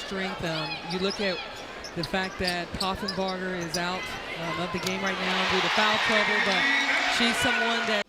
strength. You look at the fact that Poffenbarger is out of the game right now due to foul trouble, but she's someone that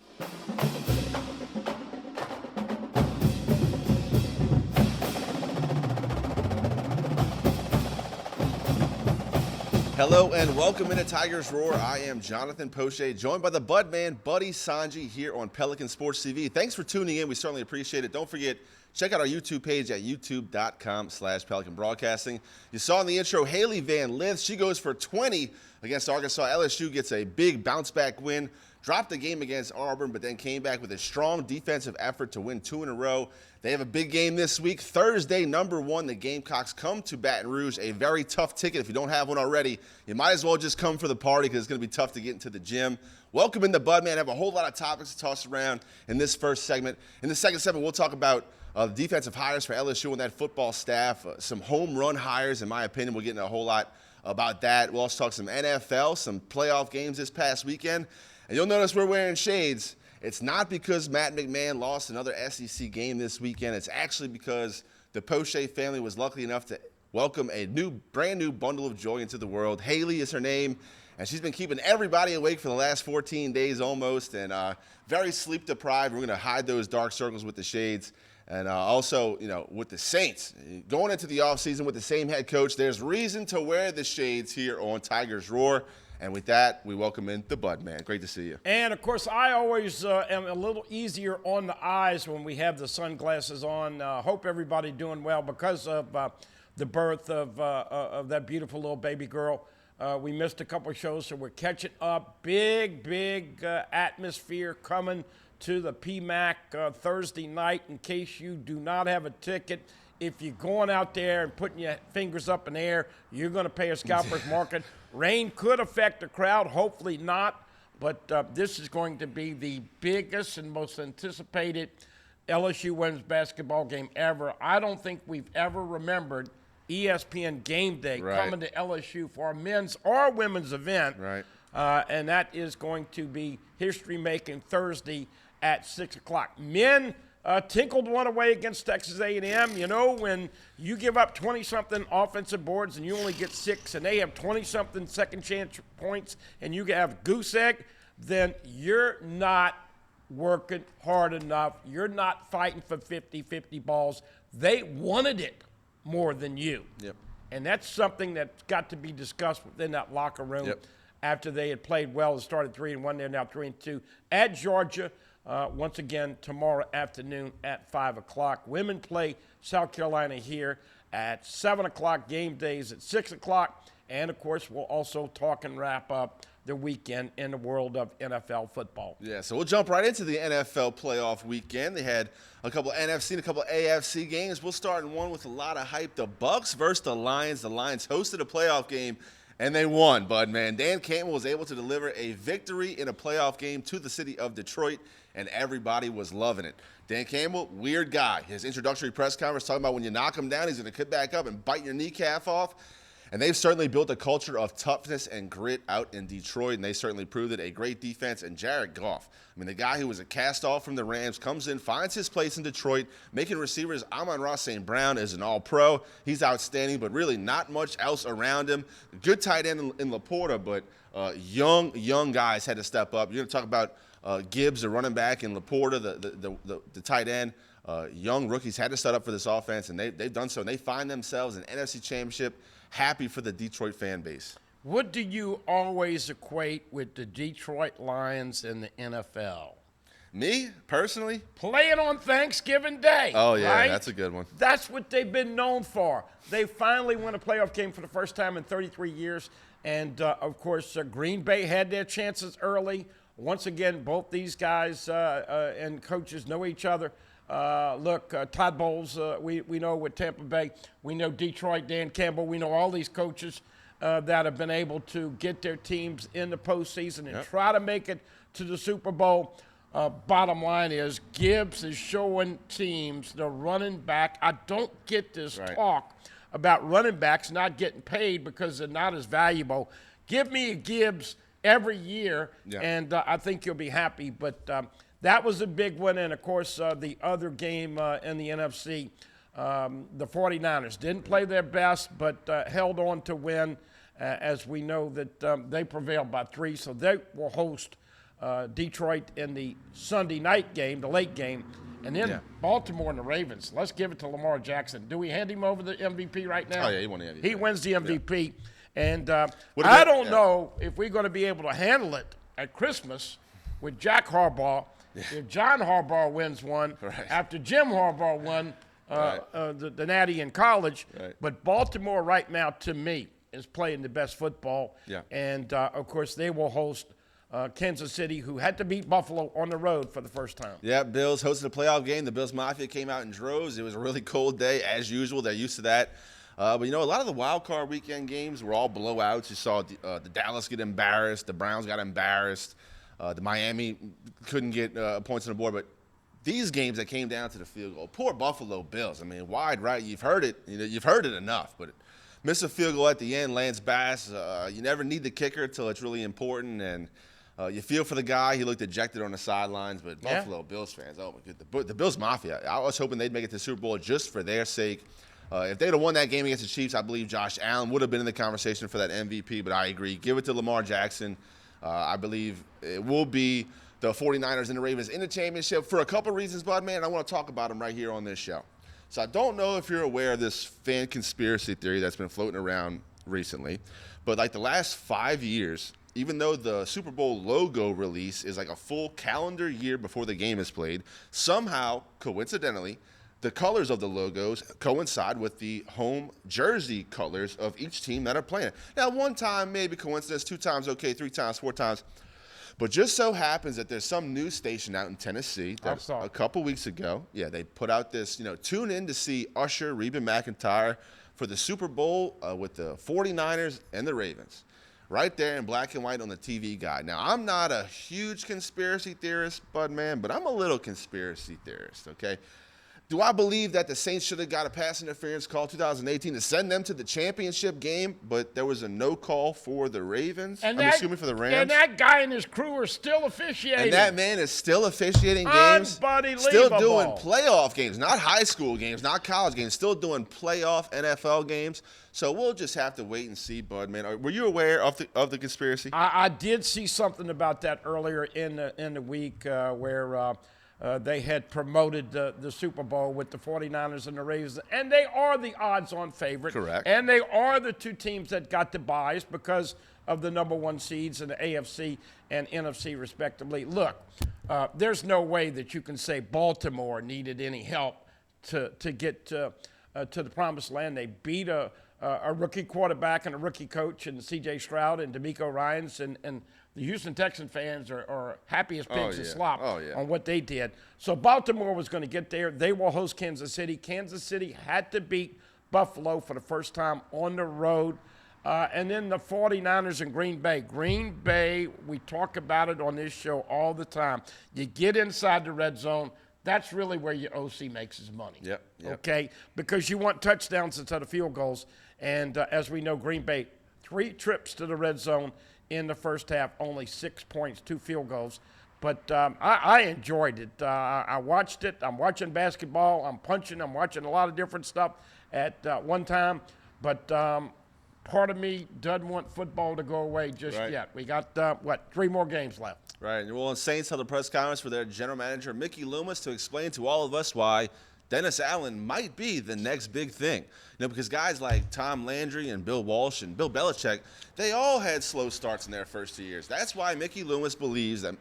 Hello and welcome into Tigers Roar. I am Jonathan Poche, joined by the Budman, Buddy Songy, here on Pelican Sports TV. Thanks for tuning in. We certainly appreciate it. Don't forget, check out our YouTube page at youtube.com/Pelican Broadcasting. You saw in the intro, Haley Van Lith. She goes for 20 against Arkansas. LSU gets a big bounce-back win. Dropped the game against Auburn, but then came back with a strong defensive effort to win 2 in a row. They have a big game this week. Thursday, number 1, the Gamecocks come to Baton Rouge. A very tough ticket. If you don't have one already, you might as well just come for the party because it's going to be tough to get into the gym. Welcome in the Budman. I have a whole lot of topics to toss around in this first segment. In the second segment, we'll talk about the defensive hires for LSU and that football staff. Some home run hires, in my opinion. We'll get into a whole lot about that. We'll also talk some NFL, some playoff games this past weekend. And you'll notice we're wearing shades. It's not because Matt McMahon lost another SEC game this weekend. It's actually because the Poche family was lucky enough to welcome a brand new bundle of joy into the world. Haley is her name, and she's been keeping everybody awake for the last 14 days almost, and very sleep deprived. We're going to hide those dark circles with the shades. And also, with the Saints, going into the offseason with the same head coach, there's reason to wear the shades here on Tigers Roar. And with that, we welcome in the Budman. Great to see you. And, of course, I always am a little easier on the eyes when we have the sunglasses on. Hope everybody doing well because of the birth of that beautiful little baby girl. We missed a couple of shows, so we're catching up. Big atmosphere coming to the PMAC Thursday night. In case you do not have a ticket, if you're going out there and putting your fingers up in the air, you're going to pay a scalper's market. Rain could affect the crowd, hopefully not, but this is going to be the biggest and most anticipated LSU women's basketball game ever. I don't think we've ever remembered ESPN Game Day coming to LSU for a men's or women's event, and that is going to be history-making Thursday at 6 o'clock. Men tinkled one away against Texas A&M. You know, when you give up 20-something offensive boards and you only get 6 and they have 20-something second chance points and you have goose egg, then you're not working hard enough. You're not fighting for 50-50 balls. They wanted it more than you. Yep. And that's something that's got to be discussed within that locker room after they had played well and started 3-1. They're now 3-2 at Georgia. Once again, tomorrow afternoon at 5 o'clock. Women play South Carolina here at 7 o'clock. Game days at 6 o'clock. And, of course, we'll also talk and wrap up the weekend in the world of NFL football. Yeah, so we'll jump right into the NFL playoff weekend. They had a couple of NFC and a couple of AFC games. We'll start in one with a lot of hype. The Bucs versus the Lions. The Lions hosted a playoff game, and they won, Budman. Dan Campbell was able to deliver a victory in a playoff game to the city of Detroit, and everybody was loving it. Dan Campbell, weird guy. His introductory press conference talking about when you knock him down, he's going to get back up and bite your kneecap off. And they've certainly built a culture of toughness and grit out in Detroit, and they certainly proved it. A great defense. And Jared Goff, I mean, the guy who was a cast-off from the Rams, comes in, finds his place in Detroit, making receivers. Amon-Ra St. Brown is an all-pro. He's outstanding, but really not much else around him. Good tight end in Laporta, but young guys had to step up. You're going to talk about Gibbs, the running back, and Laporta, the tight end. Young rookies had to set up for this offense, and they've done so. And they find themselves in NFC Championship. Happy for the Detroit fan base. What do you always equate with the Detroit Lions and the NFL? Me, personally? Playing on Thanksgiving Day. Oh, yeah, right? That's a good one. That's what they've been known for. They finally won a playoff game for the first time in 33 years. And, of course, Green Bay had their chances early. Once again, both these guys and coaches know each other. Todd Bowles, we know with Tampa Bay. We know Detroit, Dan Campbell. We know all these coaches that have been able to get their teams in the postseason and try to make it to the Super Bowl. Bottom line is Gibbs is showing teams the running back. I don't get this talk about running backs not getting paid because they're not as valuable. Give me a Gibbs every year, and I think you'll be happy. But that was a big one. And, of course, the other game in the NFC, the 49ers didn't play their best, but held on to win, as we know that they prevailed by 3. So they will host Detroit in the Sunday night game, the late game. And then Baltimore and the Ravens. Let's give it to Lamar Jackson. Do we hand him over the MVP right now? Oh, yeah, he won the MVP. He wins the MVP. Yeah. And I don't know if we're going to be able to handle it at Christmas with Jack Harbaugh. Yeah. If John Harbaugh wins one, after Jim Harbaugh won the Natty in college. Right. But Baltimore right now, to me, is playing the best football. Yeah. And, of course, they will host Kansas City, who had to beat Buffalo on the road for the first time. Yeah, Bills hosted a playoff game. The Bills Mafia came out in droves. It was a really cold day, as usual. They're used to that. But, you know, a lot of the wild card weekend games were all blowouts. You saw the Dallas get embarrassed. The Browns got embarrassed. The Miami couldn't get points on the board. But these games that came down to the field goal, poor Buffalo Bills. I mean, wide right, you've heard it. You know, you've heard it enough. But miss a field goal at the end, Lance Bass. You never need the kicker until it's really important. And you feel for the guy. He looked ejected on the sidelines. But Buffalo Bills fans, oh, my goodness. The Bills Mafia, I was hoping they'd make it to the Super Bowl just for their sake. If they'd have won that game against the Chiefs, I believe Josh Allen would have been in the conversation for that MVP, but I agree. Give it to Lamar Jackson. I believe it will be the 49ers and the Ravens in the championship for a couple reasons, Bud, man, and I want to talk about them right here on this show. So I don't know if you're aware of this fan conspiracy theory that's been floating around recently, but like the last 5 years, even though the Super Bowl logo release is like a full calendar year before the game is played, somehow, coincidentally, the colors of the logos coincide with the home jersey colors of each team that are playing. Now, one time, maybe coincidence, 2 times, okay, 3 times, 4 times. But just so happens that there's some news station out in Tennessee that a couple weeks ago, they put out this, tune in to see Usher, Reba McEntire for the Super Bowl with the 49ers and the Ravens. Right there in black and white on the TV guide. Now, I'm not a huge conspiracy theorist, Bud, man, but I'm a little conspiracy theorist, okay? Do I believe that the Saints should have got a pass interference call 2018 to send them to the championship game, but there was a no call for the Ravens? And for the Rams. And that guy and his crew are still officiating. And that man is still officiating games. Unbelievable. Still doing playoff games, not high school games, not college games, still doing playoff NFL games. So we'll just have to wait and see, Bud, man. Were you aware of the conspiracy? I did see something about that earlier in the week where they had promoted the Super Bowl with the 49ers and the Ravens, and they are the odds-on favorite. Correct. And they are the 2 teams that got the buys because of the number 1 seeds in the AFC and NFC, respectively. Look, there's no way that you can say Baltimore needed any help to get to the promised land. They beat a rookie quarterback and a rookie coach and C.J. Stroud and DeMeco Ryans, and the Houston Texan fans are happy as pigs in slop on what they did. So Baltimore was going to get there. They will host Kansas City. Kansas City had to beat Buffalo for the first time on the road. And then the 49ers and Green Bay. Green Bay, we talk about it on this show all the time. You get inside the red zone. That's really where your OC makes his money. Yep. Okay? Because you want touchdowns instead of field goals. And as we know, Green Bay, 3 trips to the red zone in the first half, only 6 points, 2 field goals. But I enjoyed it. I watched it. I'm watching basketball. I'm punching. I'm watching a lot of different stuff at one time. But part of me doesn't want football to go away just yet. We got, 3 more games left. Right. And well, Saints held a press conference for their general manager, Mickey Loomis, to explain to all of us why Dennis Allen might be the next big thing. Because guys like Tom Landry and Bill Walsh and Bill Belichick, they all had slow starts in their first 2 years. That's why Mickey Loomis believes that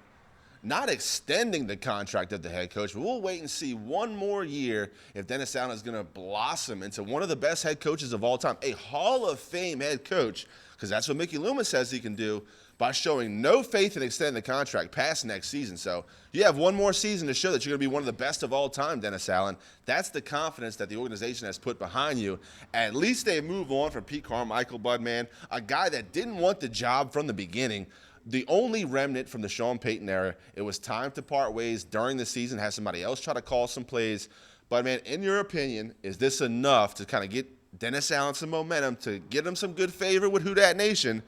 not extending the contract of the head coach, but we'll wait and see one more year if Dennis Allen is going to blossom into one of the best head coaches of all time, a Hall of Fame head coach, because that's what Mickey Loomis says he can do by showing no faith in extending the contract past next season. So you have one more season to show that you're going to be one of the best of all time, Dennis Allen. That's the confidence that the organization has put behind you. At least they move on from Pete Carmichael, Budman, a guy that didn't want the job from the beginning. The only remnant from the Sean Payton era, it was time to part ways during the season, have somebody else try to call some plays. But, man, in your opinion, is this enough to kind of get Dennis Allen some momentum, to get him some good favor with Who Dat Nation,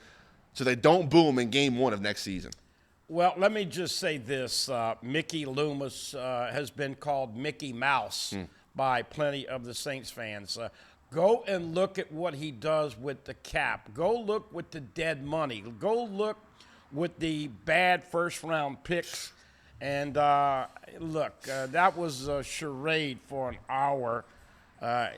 so they don't boom in game 1 of next season? Well, let me just say this. Mickey Loomis has been called Mickey Mouse by plenty of the Saints fans. Go and look at what he does with the cap. Go look with the dead money. Go look with the bad first-round picks. And look, that was a charade for an hour,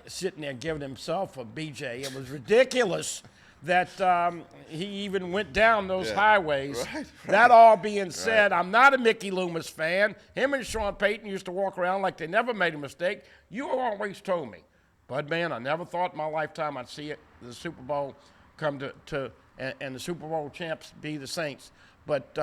sitting there giving himself a BJ. It was ridiculous that he even went down those highways. Right. That all being said, I'm not a Mickey Loomis fan. Him and Sean Payton used to walk around like they never made a mistake. You always told me, Bud, man, I never thought in my lifetime I'd see the Super Bowl come and the Super Bowl champs be the Saints. But,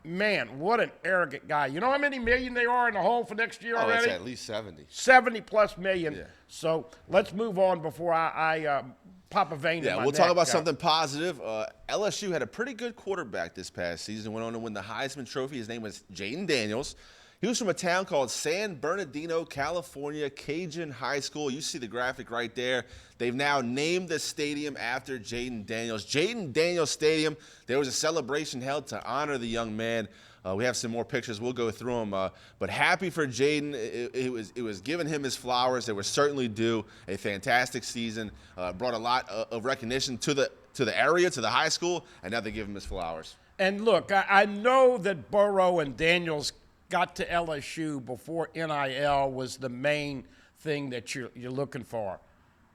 man, what an arrogant guy. You know how many million they are in the hole for next year already? That's at least 70. 70-plus million. Yeah. So let's move on before I pop a vein in my neck. Yeah, we'll talk about something positive. LSU had a pretty good quarterback this past season, went on to win the Heisman Trophy. His name was Jaden Daniels. He was from a town called San Bernardino, California, Cajun High School. You see the graphic right there. They've now named the stadium after Jaden Daniels. Jaden Daniels Stadium. There was a celebration held to honor the young man. We have some more pictures. We'll go through them. But happy for Jaden. It was giving him his flowers. They were certainly due. A fantastic season. Brought a lot of recognition to the area, to the high school, and now they give him his flowers. And look, I know that Burrow and Daniels got to LSU before NIL was the main thing that you're looking for.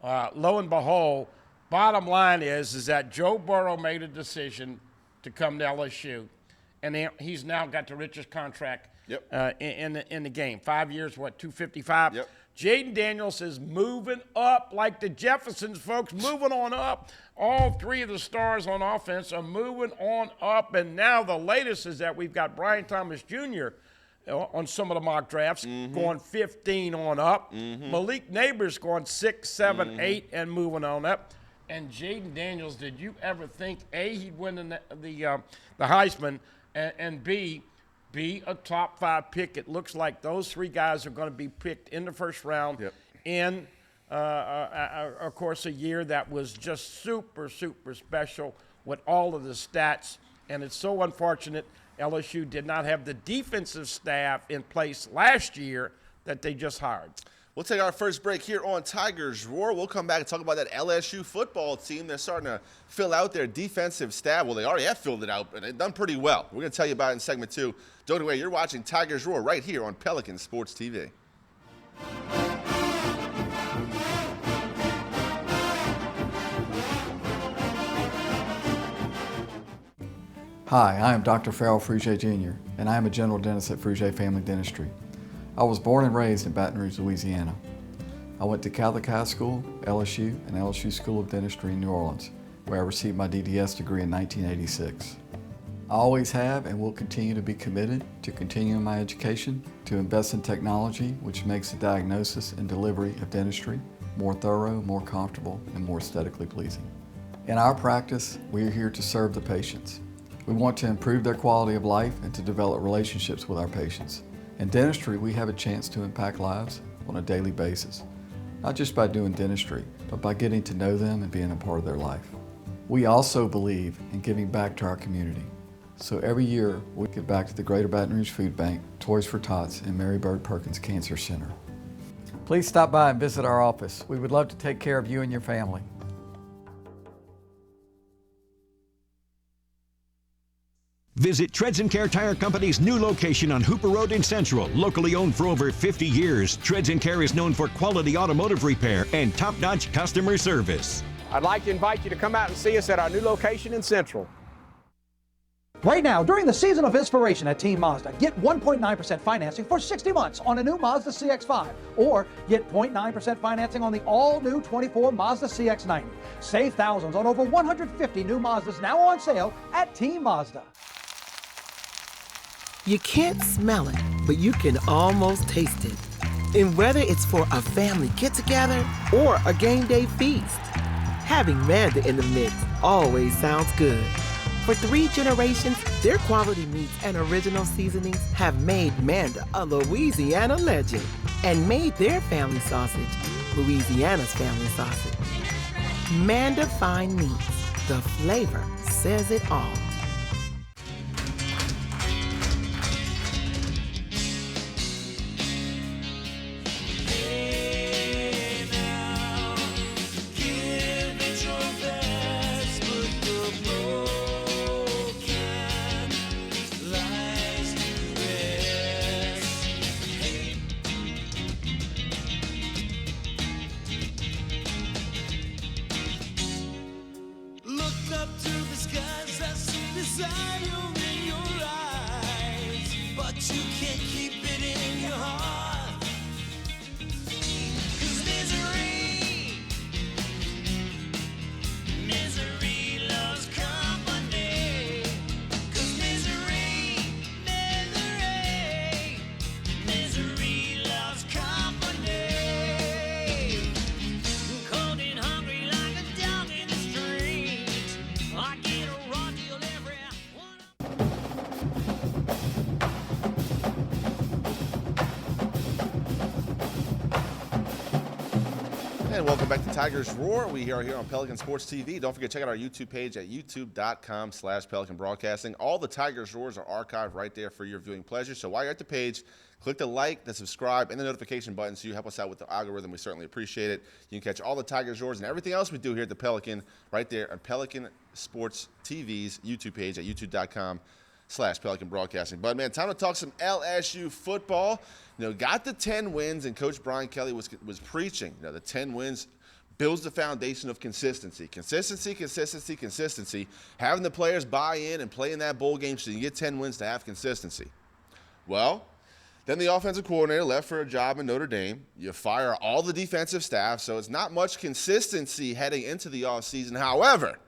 Lo and behold, bottom line is that Joe Burrow made a decision to come to LSU, and he's now got the richest contract in the game. 5 years, what, $255? Yep. Jaden Daniels is moving up like the Jeffersons, folks, moving on up. All three of the stars on offense are moving on up, and now the latest is that we've got Brian Thomas Jr. On some of the mock drafts, going 15 on up. Malik Neighbors going 6, 7, 8, and moving on up. And Jaden Daniels, did you ever think, A, he'd win the Heisman, and B, be a top 5 pick? It looks like those three guys are going to be picked in the first round in, of course, a year that was just super, super special with all of the stats. And it's so unfortunate LSU did not have the defensive staff in place last year that they just hired. We'll take our first break here on Tigers Roar. We'll come back and talk about that LSU football team. They're starting to fill out their defensive staff. Well, they already have filled it out, and they've done pretty well. We're going to tell you about it in segment 2. Don't go away. You're watching Tigers Roar right here on Pelican Sports TV. Hi, I am Dr. Farrell Frugier Jr., and I am a general dentist at Frugier Family Dentistry. I was born and raised in Baton Rouge, Louisiana. I went to Catholic High School, LSU, and LSU School of Dentistry in New Orleans, where I received my DDS degree in 1986. I always have and will continue to be committed to continuing my education, to invest in technology which makes the diagnosis and delivery of dentistry more thorough, more comfortable, and more aesthetically pleasing. In our practice, we are here to serve the patients. We want to improve their quality of life and to develop relationships with our patients. In dentistry, we have a chance to impact lives on a daily basis, not just by doing dentistry, but by getting to know them and being a part of their life. We also believe in giving back to our community. So every year, we give back to the Greater Baton Rouge Food Bank, Toys for Tots, and Mary Bird Perkins Cancer Center. Please stop by and visit our office. We would love to take care of you and your family. Visit Treads & Care Tire Company's new location on Hooper Road in Central. Locally owned for over 50 years, Treads & Care is known for quality automotive repair and top-notch customer service. I'd like to invite you to come out and see us at our new location in Central. Right now, during the season of inspiration at Team Mazda, get 1.9% financing for 60 months on a new Mazda CX-5, or get 0.9% financing on the all-new 24 Mazda CX-90. Save thousands on over 150 new Mazdas now on sale at Team Mazda. You can't smell it, but you can almost taste it. And whether it's for a family get-together or a game day feast, having Manda in the mix always sounds good. For 3 generations, their quality meats and original seasonings have made Manda a Louisiana legend and made their family sausage Louisiana's family sausage. Manda Fine Meats, the flavor says it all. And welcome back to Tigers Roar. We are here on Pelican Sports TV. Don't forget to check out our YouTube page at youtube.com/Pelican Broadcasting. All the Tigers Roars are archived right there for your viewing pleasure. So while you're at the page, click the like, the subscribe, and the notification button so you help us out with the algorithm. We certainly appreciate it. You can catch all the Tigers Roars and everything else we do here at the Pelican right there on Pelican Sports TV's YouTube page at youtube.com/Pelican Broadcasting. But, man, time to talk some LSU football. Got the 10 wins, and Coach Brian Kelly was preaching. The 10 wins builds the foundation of consistency. Consistency. Having the players buy in and play in that bowl game so you get 10 wins to have consistency. Well, then the offensive coordinator left for a job in Notre Dame. You fire all the defensive staff, so it's not much consistency heading into the offseason. However,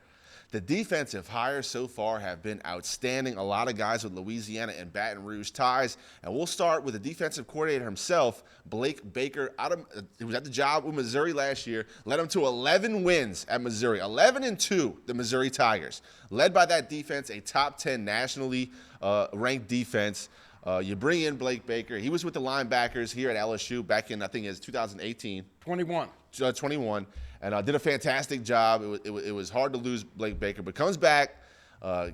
the defensive hires so far have been outstanding. A lot of guys with Louisiana and Baton Rouge ties. And we'll start with the defensive coordinator himself, Blake Baker. He was at the job with Missouri last year, led them to 11 wins at Missouri. 11-2, the Missouri Tigers. Led by that defense, a top 10 nationally ranked defense. You bring in Blake Baker. He was with the linebackers here at LSU back in, I think, 2018. 21, and did a fantastic job. It was hard to lose Blake Baker, but comes back,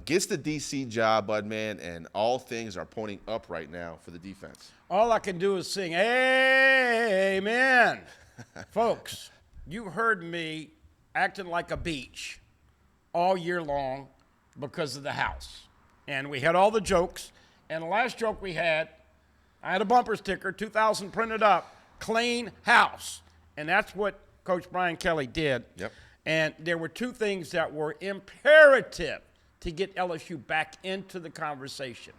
gets the DC job, Budman, and all things are pointing up right now for the defense. All I can do is sing, amen. Folks, you heard me acting like a beach all year long because of the house. And we had all the jokes. And the last joke we had, I had a bumper sticker, 2,000 printed up, clean house. And that's what Coach Brian Kelly did. Yep. And there were two things that were imperative to get LSU back into the conversation.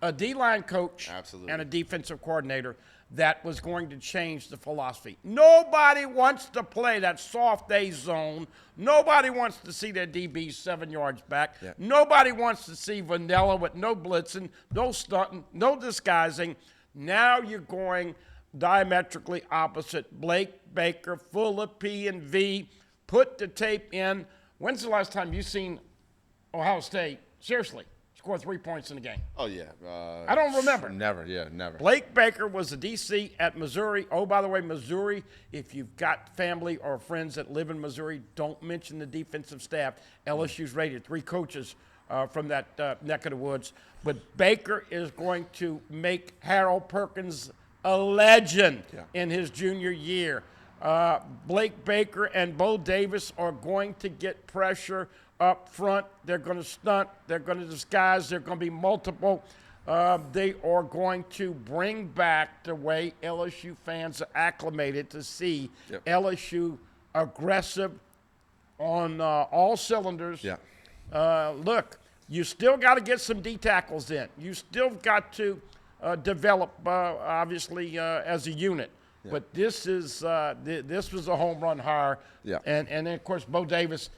A D-line coach and a defensive coordinator that was going to change the philosophy. Nobody wants to play that soft A zone. Nobody wants to see their DBs 7 yards back. Yep. Nobody wants to see vanilla with no blitzing, no stunting, no disguising. Now you're going diametrically opposite. Blake Baker, full of P and V, put the tape in. When's the last time you seen Ohio State, seriously, score 3 points in a game? Oh, yeah. I don't remember. Never. Blake Baker was the DC at Missouri. Oh, by the way, Missouri, if you've got family or friends that live in Missouri, don't mention the defensive staff. LSU's rated 3 coaches from that neck of the woods. But Baker is going to make Harold Perkins a legend in his junior year. Blake Baker and Bo Davis are going to get pressure up front. They're going to stunt. They're going to disguise. They're going to be multiple. They are going to bring back the way LSU fans are acclimated to see LSU aggressive on all cylinders. Look, you still got to get some D tackles in. You still got to develop, obviously, as a unit. But this was a home run hire. And then, of course, Bo Davis,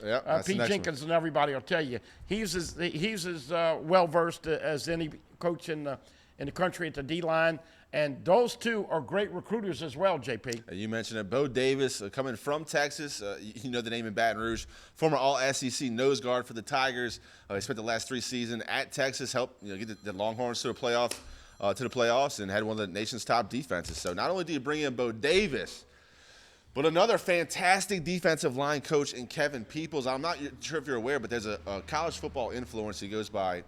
Pete Jenkins, and everybody will tell you he's as well-versed as any coach in the country at the D-line. And those two are great recruiters as well, JP. You mentioned it. Bo Davis, coming from Texas, you know the name in Baton Rouge, former All-SEC nose guard for the Tigers. He spent the last 3 seasons at Texas, helped get the Longhorns to the playoffs, and had one of the nation's top defenses. So not only do you bring in Bo Davis, but another fantastic defensive line coach in Kevin Peoples. I'm not sure if you're aware, but there's a college football influencer. He goes by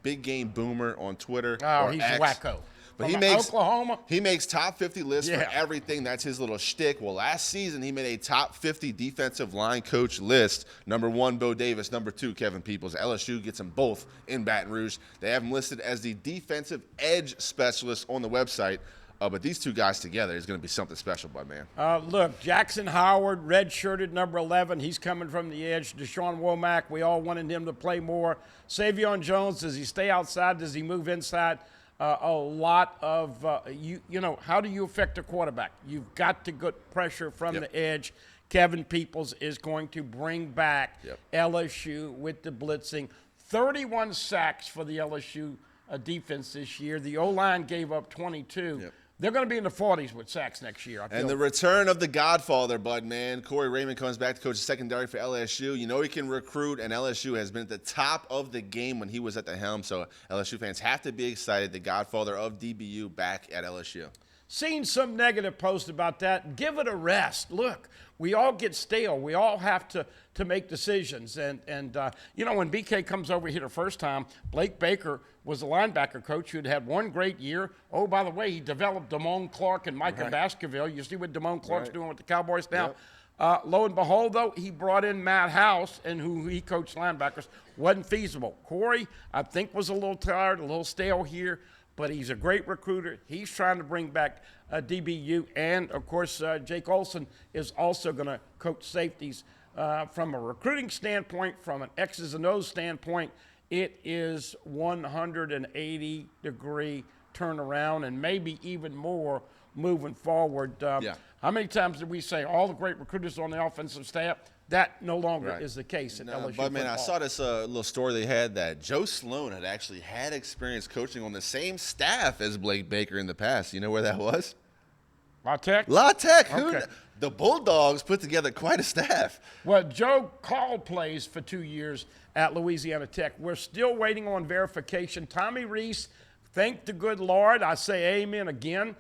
Big Game Boomer on Twitter. Oh, he's X. wacko. But Oklahoma. He makes top 50 lists for everything. That's his little shtick. Well, last season he made a top 50 defensive line coach list. Number 1, Bo Davis. Number 2, Kevin Peoples. LSU gets them both in Baton Rouge. They have him listed as the defensive edge specialist on the website. But these two guys together is going to be something special, man. Look, Jackson Howard, red-shirted, number 11. He's coming from the edge. Deshaun Womack, we all wanted him to play more. Savion Jones, does he stay outside? Does he move inside? A lot of, how do you affect a quarterback? You've got to get pressure from the edge. Kevin Peoples is going to bring back LSU with the blitzing. 31 sacks for the LSU defense this year. The O-line gave up 22. They're going to be in the 40s with sacks next year. And the return of the Godfather, man. Corey Raymond comes back to coach the secondary for LSU. You know he can recruit, and LSU has been at the top of the game when he was at the helm. So LSU fans have to be excited. The Godfather of DBU back at LSU. seen some negative posts about that. Give it a rest. Look, we all get stale. We all have to make decisions. And when BK comes over here the first time, Blake Baker was a linebacker coach who had one great year. Oh, by the way, he developed Damone Clark and Micah Baskerville. You see what Damone Clark's doing with the Cowboys now? Yep. Lo and behold, though, he brought in Matt House, and who he coached linebackers. Wasn't feasible. Corey, I think, was a little tired, a little stale here, but he's a great recruiter. He's trying to bring back DBU, and, of course, Jake Olson is also going to coach safeties. From a recruiting standpoint, from an X's and O's standpoint, it is 180-degree turnaround and maybe even more moving forward. How many times did we say all the great recruiters on the offensive staff? That no longer is the case at LSU But, man, football. I saw this little story they had that Joe Sloan had actually had experience coaching on the same staff as Blake Baker in the past. You know where that was? La Tech? La Tech. Okay. The Bulldogs put together quite a staff. Well, Joe called plays for 2 years at Louisiana Tech. We're still waiting on verification. Tommy Reese, thank the good Lord, I say amen again,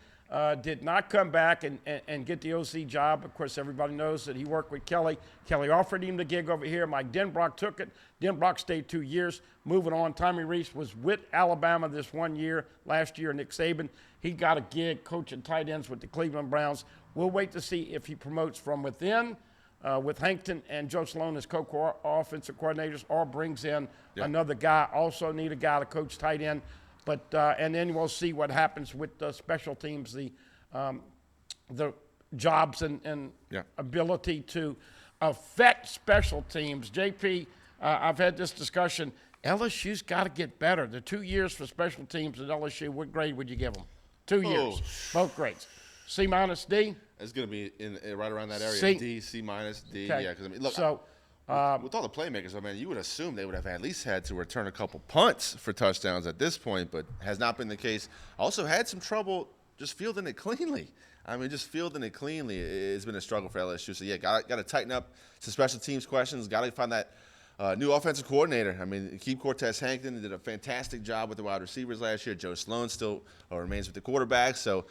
did not come back and get the OC job. Of course, everybody knows that he worked with Kelly. Kelly offered him the gig over here. Mike Denbrock took it. Denbrock stayed 2 years. Moving on, Tommy Reese was with Alabama this 1 year. Last year, Nick Saban, he got a gig coaching tight ends with the Cleveland Browns. We'll wait to see if he promotes from within with Hankton and Joe Sloan as co-offensive coordinators, or brings in another guy. Also need a guy to coach tight end. But and then we'll see what happens with the special teams, the jobs and ability to affect special teams. JP, I've had this discussion. LSU's got to get better. The 2 years for special teams at LSU, what grade would you give them? 2 years, both grades. C minus, D? It's going to be right around that area. C. D, C minus, D. Okay. Yeah, because I mean, look. So, with all the playmakers, I mean, you would assume they would have at least had to return a couple punts for touchdowns at this point, but has not been the case. Also had some trouble just fielding it cleanly. I mean, just fielding it cleanly, it's been a struggle for LSU. So, yeah, got to tighten up some special teams questions. Got to find that new offensive coordinator. I mean, Keith Cortez Hankton did a fantastic job with the wide receivers last year. Joe Sloan still remains with the quarterback. So,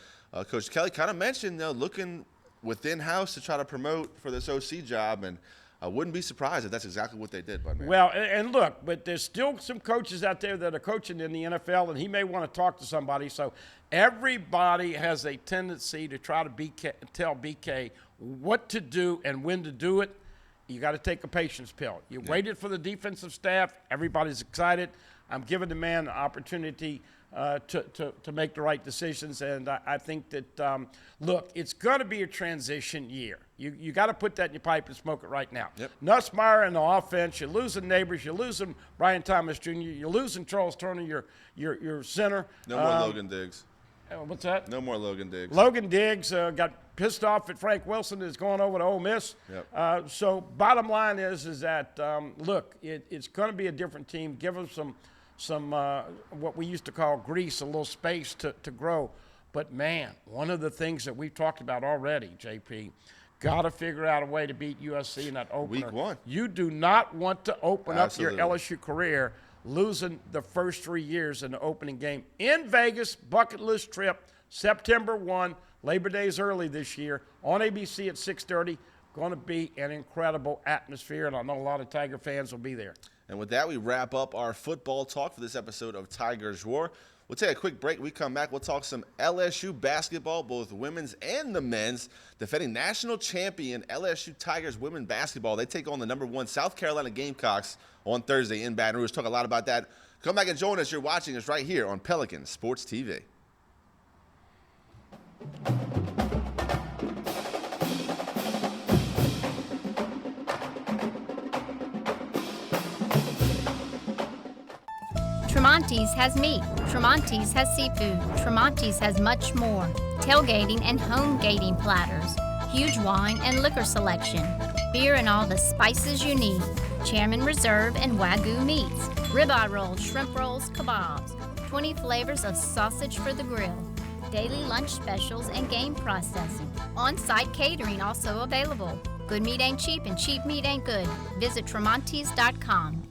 Coach Kelly kind of mentioned looking within house to try to promote for this OC job, and I wouldn't be surprised if that's exactly what they did, bud, man. Well, and look, but there's still some coaches out there that are coaching in the NFL, and he may want to talk to somebody. So everybody has a tendency to try to tell BK what to do and when to do it. You got to take a patience pill. You waited for the defensive staff. Everybody's excited. I'm giving the man the opportunity to make the right decisions, and I think that, look, it's going to be a transition year. You got to put that in your pipe and smoke it right now. Nussmeier in the offense, you're losing Neighbors, you're losing Brian Thomas Jr., you're losing Charles Turner, your center. No more Logan Diggs. What's that? No more Logan Diggs. Logan Diggs got pissed off at Frank Wilson is going over to Ole Miss. So bottom line is that, look, it's going to be a different team. Give them some what we used to call grease, a little space to grow. But, man, one of the things that we've talked about already, JP, got to figure out a way to beat USC in that opener. Week 1. You do not want to open Absolutely. up your LSU career losing the first 3 years in the opening game. In Vegas, bucket list trip, September 1, Labor Day is early this year, on ABC at 6:30. Going to be an incredible atmosphere, and I know a lot of Tiger fans will be there. And with that, we wrap up our football talk for this episode of Tigers Roar. We'll take a quick break. We come back, we'll talk some LSU basketball, both women's and the men's. Defending national champion LSU Tigers women basketball. They take on the #1 South Carolina Gamecocks on Thursday in Baton Rouge. Talk a lot about that. Come back and join us. You're watching us right here on Pelican Sports TV. Tremonti's has meat. Tremonti's has seafood. Tremonti's has much more. Tailgating and home gating platters. Huge wine and liquor selection. Beer and all the spices you need. Chairman Reserve and Wagyu meats. Ribeye rolls, shrimp rolls, kebabs. 20 flavors of sausage for the grill. Daily lunch specials and game processing. On-site catering also available. Good meat ain't cheap and cheap meat ain't good. Visit Tremonti's.com.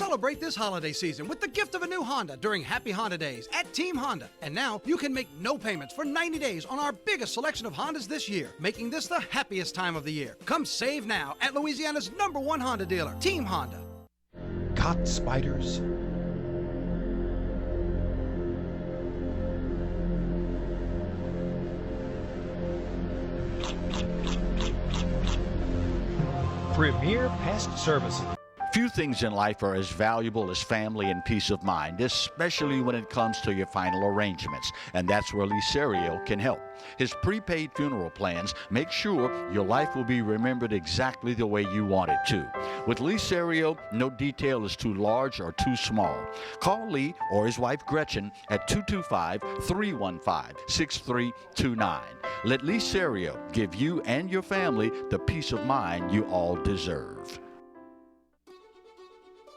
Celebrate this holiday season with the gift of a new Honda during Happy Honda Days at Team Honda. And now you can make no payments for 90 days on our biggest selection of Hondas this year, making this the happiest time of the year. Come save now at Louisiana's #1 Honda dealer, Team Honda. Caught spiders? Premier Pest Services. Few things in life are as valuable as family and peace of mind, especially when it comes to your final arrangements. And that's where Lee Serio can help. His prepaid funeral plans make sure your life will be remembered exactly the way you want it to. With Lee Serio, no detail is too large or too small. Call Lee or his wife Gretchen at 225-315-6329. Let Lee Serio give you and your family the peace of mind you all deserve.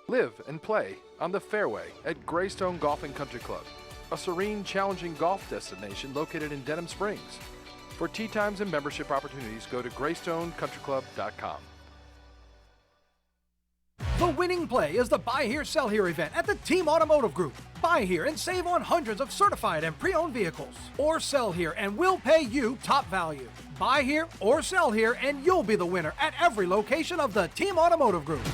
Live and play on the fairway at Greystone Golf and Country Club, a serene, challenging golf destination located in Denham Springs. For tee times and membership opportunities, go to GreystoneCountryClub.com. The winning play is the Buy Here, Sell Here event at the Team Automotive Group. Buy here and save on hundreds of certified and pre-owned vehicles. Or sell here and we'll pay you top value. Buy here or sell here and you'll be the winner at every location of the Team Automotive Group.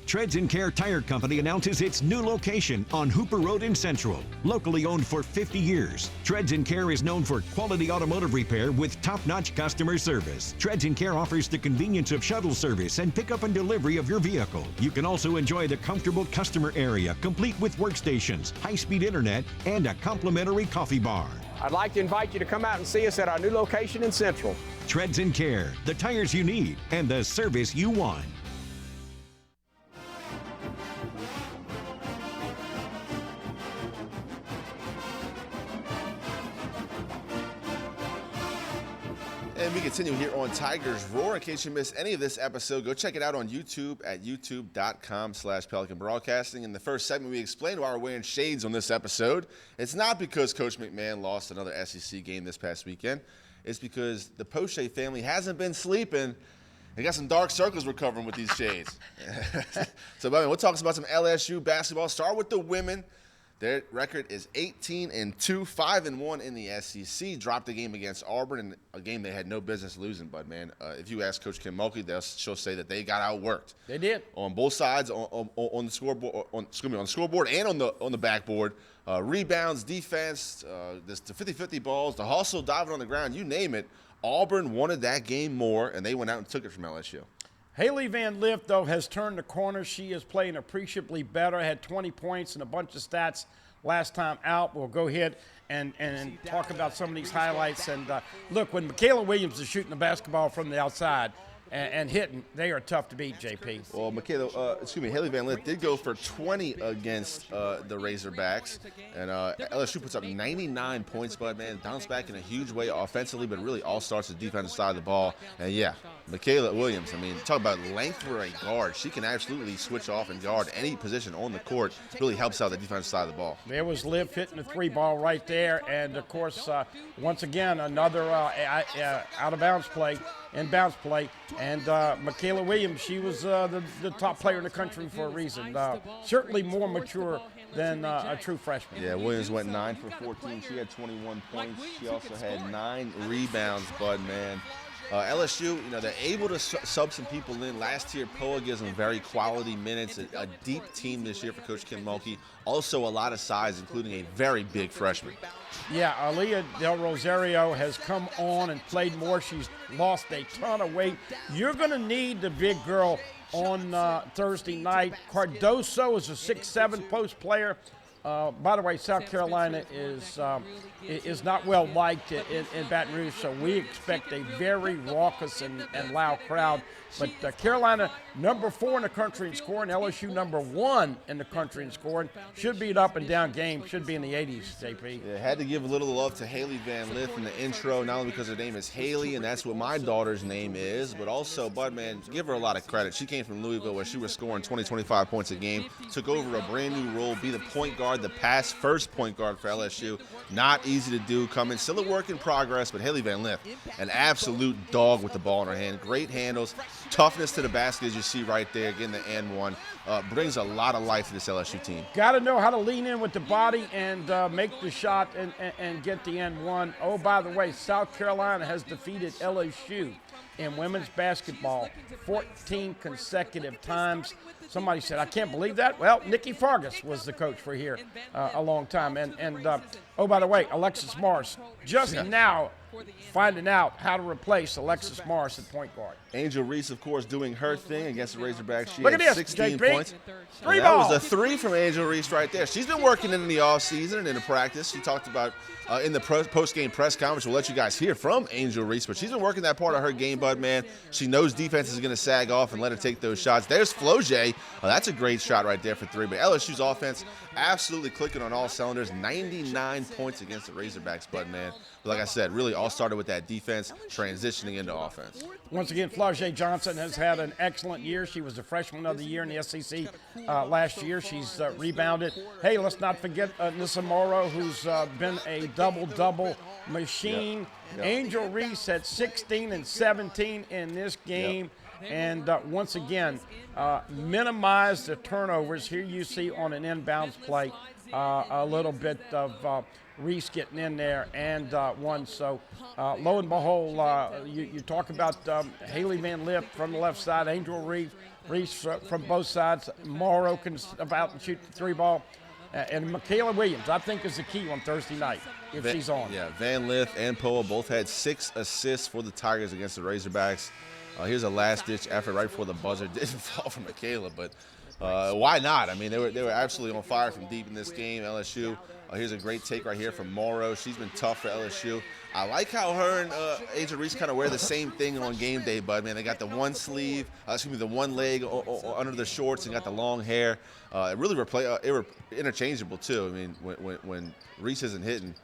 Treads & Care Tire Company announces its new location on Hooper Road in Central. Locally owned for 50 years, Treads & Care is known for quality automotive repair with top-notch customer service. Treads & Care offers the convenience of shuttle service and pickup and delivery of your vehicle. You can also enjoy the comfortable customer area, complete with workstations, high-speed internet, and a complimentary coffee bar. I'd like to invite you to come out and see us at our new location in Central. Treads & Care, the tires you need and the service you want. And we continue here on Tigers Roar. In case you missed any of this episode, go check it out on YouTube at youtube.com/Pelican Broadcasting. In the first segment, we explained why we're wearing shades on this episode. It's not because Coach McMahon lost another SEC game this past weekend. It's because the Poche family hasn't been sleeping. They got some dark circles we're covering with these shades. So, we'll talk about some LSU basketball. Start with the women. Their record is 18-2, 5-1 in the SEC. Dropped the game against Auburn in a game they had no business losing. But man, if you ask Coach Kim Mulkey, she'll say that they got outworked. They did on both sides, on the scoreboard, on the scoreboard and on the backboard. Rebounds, defense, the 50-50 balls, the hustle, diving on the ground, you name it. Auburn wanted that game more, and they went out and took it from LSU. Haley Van Lith, though, has turned the corner. She is playing appreciably better, had 20 points and a bunch of stats last time out. We'll go ahead and talk about some of these highlights. And look, when Michaela Williams is shooting the basketball from the outside and hitting, they are tough to beat, JP. Well, Haley Van Lith did go for 20 against the Razorbacks, and LSU puts up 99 points, but man, bounced back in a huge way offensively, but really all starts with the defensive side of the ball. And yeah, Michaela Williams, talk about length for a guard. She can absolutely switch off and guard any position on the court. Really helps out the defensive side of the ball. There was Liv hitting the three ball right there, and of course, once again, another out-of-bounds play. Inbounds play, and Michaela Williams, she was the top player in the country for a reason. Certainly more mature than a true freshman. Yeah, Williams went 9 for 14. She had 21 points. She also had 9 rebounds, Bud, man. LSU, they're able to sub some people in. Last year, Poa gives them very quality minutes. A deep team this year for Coach Kim Mulkey. Also a lot of size, including a very big freshman. Yeah, Aaliyah Del Rosario has come on and played more. She's lost a ton of weight. You're going to need the big girl on Thursday night. Cardoso is a 6'7" post player. By the way, South Carolina is not well liked in Baton Rouge, so we expect a very raucous and loud crowd. But Carolina, number 4 in the country in scoring, LSU number 1 in the country in scoring. Should be an up and down game. Should be in the 80s, JP. Yeah, had to give a little love to Haley Van Lith in the intro, not only because her name is Haley, and that's what my daughter's name is, but also, Bud, man, give her a lot of credit. She came from Louisville where she was scoring 20, 25 points a game, took over a brand new role, be the point guard guard, the pass-first point guard for LSU. Not easy to do. Coming, still a work in progress, but Haley Van Lith, an absolute dog with the ball in her hand. Great handles, toughness to the basket, as you see right there. Getting the and one brings a lot of life to this LSU team. Got to know how to lean in with the body and make the shot and get the end one. Oh, by the way, South Carolina has defeated LSU in women's basketball 14 consecutive times. Somebody said, I can't believe that. Well, Nikki Fargas was the coach for here a long time. And oh, by the way, Alexis Morris just now finding out how to replace Alexis Morris at point guard. Angel Reese, of course, doing her thing against the Razorbacks. She Look had at this, 16 JP. points. Three That ball. was a 3 from Angel Reese right there. She's been working in the offseason and in the practice. She talked about in the post-game press conference. We'll let you guys hear from Angel Reese, but she's been working that part of her game, Bud, man. She knows defense is going to sag off and let her take those shots. There's Floje. That's a great shot right there for 3. But LSU's offense absolutely clicking on all cylinders. 99 points against the Razorbacks, Bud, man. But like I said, really all started with that defense transitioning into offense. Once again, Flau'jae Johnson has had an excellent year. She was the freshman of the year in the SEC last year. She's rebounded. Hey, let's not forget Nissa Morrow, who's been a double-double machine. Yep. Angel Reese had 16 and 17 in this game. Yep. And once again, minimize the turnovers. Here you see on an inbounds play a little bit of Reese getting in there and one. So lo and behold, you talk about Haley Van Lith from the left side, Angel Reese from both sides. Morrow can step out and shoot the 3 ball. And Michaela Williams, I think, is the key on Thursday night if she's on. Yeah, Van Lith and Poa both had 6 assists for the Tigers against the Razorbacks. Here's a last-ditch effort right before the buzzer. Didn't fall for Michaela, but why not? I mean, they were absolutely on fire from deep in this game. LSU. Here's a great take right here from Morrow. She's been tough for LSU. I like how her and Angel Reese kind of wear the same thing on game day, Bud. Man, they got the one sleeve, the one leg under the shorts, and got the long hair. It really were interchangeable too. I mean, when Reese isn't hitting,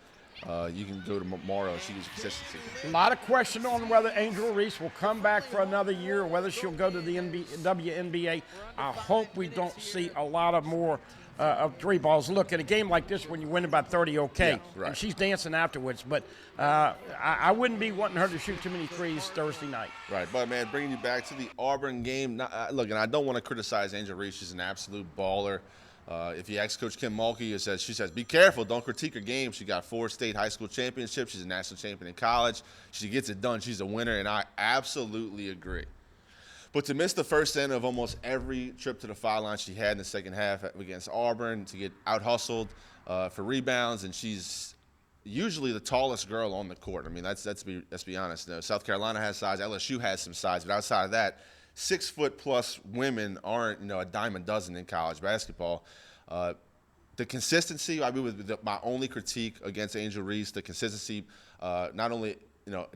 you can go to Morrow. She gives consistency. A lot of question on whether Angel Reese will come back for another year or whether she'll go to the WNBA. I hope we don't see a lot of more of 3 balls. Look, at a game like this, when you win by 30, okay. Yeah, right. And she's dancing afterwards. But I wouldn't be wanting her to shoot too many threes Thursday night. Right, but, man, bringing you back to the Auburn game. Look, and I don't want to criticize Angel Reese. She's an absolute baller. If you ask Coach Kim Mulkey, she says, be careful, don't critique her game. She got 4 state high school championships. She's a national champion in college. She gets it done. She's a winner, and I absolutely agree. But to miss the first end of almost every trip to the foul line she had in the second half against Auburn, to get out-hustled for rebounds, and she's usually the tallest girl on the court. I mean, let's be honest. South Carolina has size. LSU has some size. But outside of that, 6-foot-plus women aren't, a dime a dozen in college basketball. The consistency, I mean, with my only critique against Angel Reese, the consistency, not only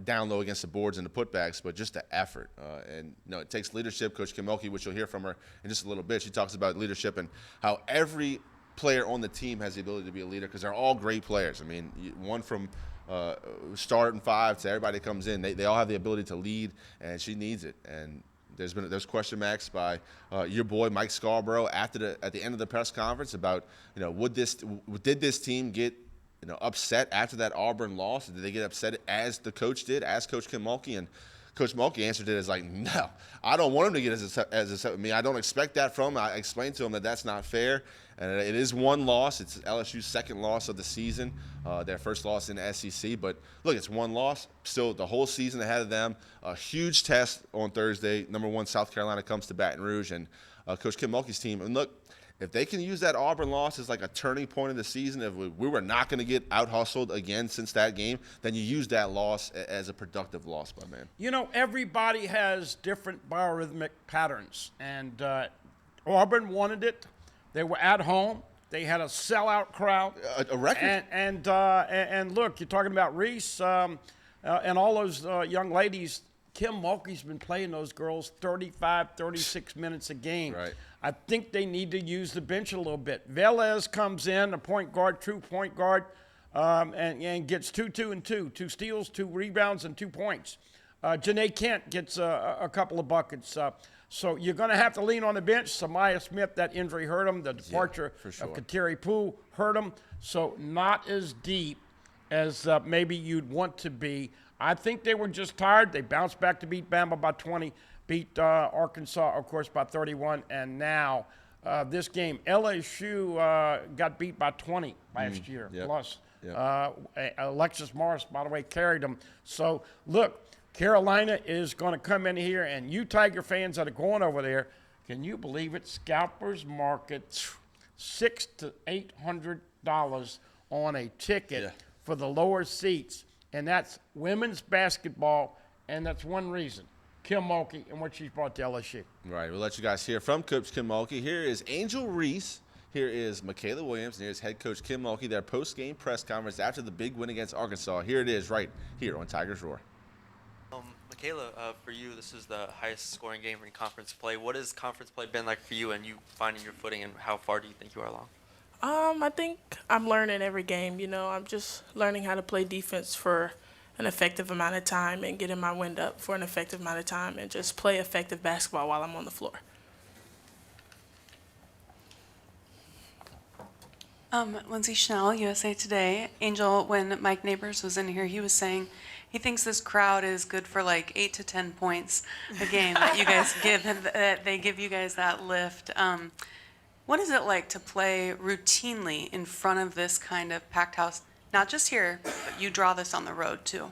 down low against the boards and the putbacks, but just the effort. And it takes leadership. Coach Kim Mulkey, which you'll hear from her in just a little bit, she talks about leadership and how every player on the team has the ability to be a leader because they're all great players. I mean, one from starting 5 to everybody that comes in, they all have the ability to lead, and she needs it. And there's question marks by your boy Mike Scarborough at the end of the press conference about did this team get upset after that Auburn loss? Did they get upset as the coach did, as Coach Kim Mulkey? And Coach Mulkey answered it as like, no, I don't want him to get as upset with me. I don't expect that from him. I explained to him that that's not fair. And it is one loss. It's LSU's second loss of the season, their first loss in the SEC. But, look, it's one loss. Still, the whole season ahead of them. A huge test on Thursday. Number 1, South Carolina comes to Baton Rouge. And Coach Kim Mulkey's team. And, look, if they can use that Auburn loss as like a turning point of the season, if we were not going to get out-hustled again since that game, then you use that loss as a productive loss, my man. Everybody has different biorhythmic patterns. And Auburn wanted it. They were at home. They had a sellout crowd. A record. And look, you're talking about Reese and all those young ladies. Kim Mulkey's been playing those girls 35, 36 minutes a game. Right. I think they need to use the bench a little bit. Velez comes in, a point guard, true point guard, and gets 2 and 2 steals, 2 rebounds, and 2 points. Janae Kent gets a couple of buckets. So you're going to have to lean on the bench. Samaya Smith, that injury hurt him. The departure for sure. of Kateri Poole hurt him. So not as deep as maybe you'd want to be. I think they were just tired. They bounced back to beat Bama by 20, beat Arkansas, of course, by 31. And now this game, LSU got beat by 20 last year. Plus, Alexis Morris, by the way, carried them. So, look, Carolina is going to come in here, and you Tiger fans that are going over there, can you believe it? Scalpers Market, $600 to $800 on a ticket for the lower seats, and that's women's basketball, and that's one reason. Kim Mulkey and what she's brought to LSU. Right, we'll let you guys hear from Coach Kim Mulkey. Here is Angel Reese. Here is Michaela Williams, and here's head coach Kim Mulkey, their post-game press conference after the big win against Arkansas. Here it is right here on Tigers Roar. Michaela, for you, this is the highest scoring game in conference play. What has conference play been like for you and you finding your footing, and how far do you think you are along? I think I'm learning every game. You know, I'm just learning how to play defense for an effective amount of time and getting my wind up for an effective amount of time and just play effective basketball while I'm on the floor. Lindsay Schnell, USA Today. Angel, when Mike Neighbors was in here, he was saying he thinks this crowd is good for like 8 to 10 points a game that you guys give, that they give you guys that lift. What is it like to play routinely in front of this kind of packed house? Not just here, but you draw this on the road too.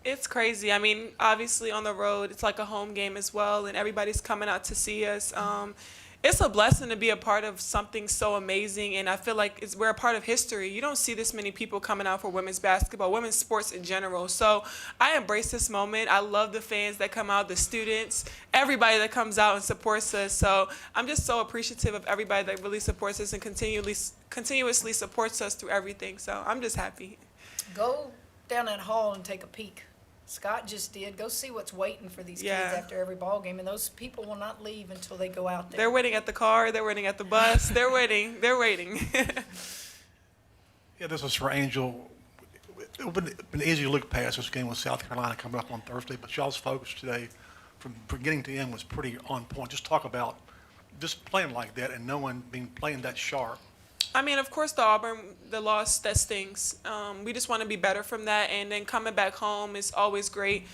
It's crazy. I mean, obviously on the road, it's like a home game as well, and everybody's coming out to see us. It's a blessing to be a part of something so amazing, and I feel like we're a part of history. You don't see this many people coming out for women's basketball, women's sports in general. So I embrace this moment. I love the fans that come out, the students, everybody that comes out and supports us. So I'm just so appreciative of everybody that really supports us and continuously supports us through everything. So I'm just happy. Go down that hall and take a peek. Scott just did. Go see what's waiting for these kids after every ball game, and those people will not leave until they go out there. They're waiting at the car. They're waiting at the bus. They're waiting. They're waiting. Yeah, this was for Angel. It would have been easy to look past this game with South Carolina coming up on Thursday, but y'all's focus today from beginning to end was pretty on point. Just talk about just playing like that and no one playing that sharp. I mean, of course, the loss, that stings. We just want to be better from that, and then coming back home is always great.